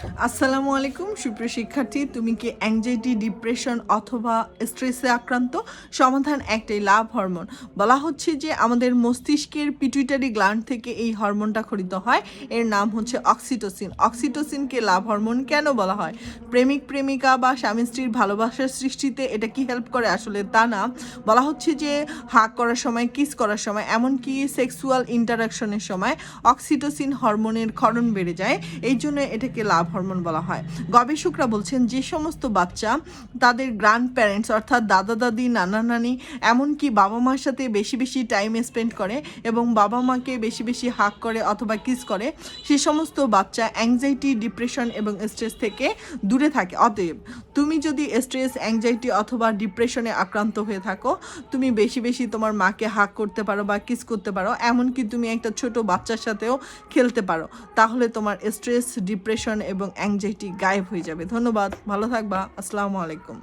আসসালামু আলাইকুম সুপ্রিয় শিক্ষার্থী, তুমি কি অ্যাংজাইটি, ডিপ্রেশন অথবা স্ট্রেসে আক্রান্ত? সমাধান একটাই, লাভ হরমোন। বলা হচ্ছে যে আমাদের মস্তিষ্কের পিটুইটারি গ্ল্যান্ড থেকে এই হরমোনটা খরিত হয়, এর নাম হচ্ছে অক্সিটোসিন। অক্সিটোসিনকে লাভ হরমোন কেন বলা হয়? প্রেমিক প্রেমিকা বা স্বামী স্ত্রীর ভালোবাসার সৃষ্টিতে এটা কি হেল্প করে? আসলে তা না। বলা হচ্ছে যে হাগ করার সময়, কিস করার সময়, এমনকি সেক্সুয়াল ইন্টারাকশনের সময় অক্সিটোসিন হরমোনের ক্ষরণ বেড়ে যায়, এই জন্য এটাকে লাভ হরমোন বলা হয়। গবেষকরা বলছেন যে সমস্ত বাচ্চা তাদের গ্র্যান্ড প্যারেন্টস অর্থাৎ দাদা দাদি, নানা নানি, এমনকি বাবা মার সাথে বেশি বেশি টাইম স্পেন্ড করে এবং বাবা মাকে বেশি বেশি হাগ করে অথবা কিস করে, সে সমস্ত বাচ্চা অ্যাংজাইটি, ডিপ্রেশন এবং স্ট্রেস থেকে দূরে থাকে। অতএব তুমি যদি স্ট্রেস, অ্যাংজাইটি অথবা ডিপ্রেশনে আক্রান্ত হয়ে থাকো, তুমি বেশি বেশি তোমার মাকে হাগ করতে পারো বা কিস করতে পারো, এমনকি তুমি একটা ছোট বাচ্চার সাথেও খেলতে পারো। তাহলে তোমার স্ট্রেস, ডিপ্রেশন এবং অ্যাংজাইটি গায়েব হয়ে যাবে। ধন্যবাদ, ভালো থাকবা। আসসালামু আলাইকুম।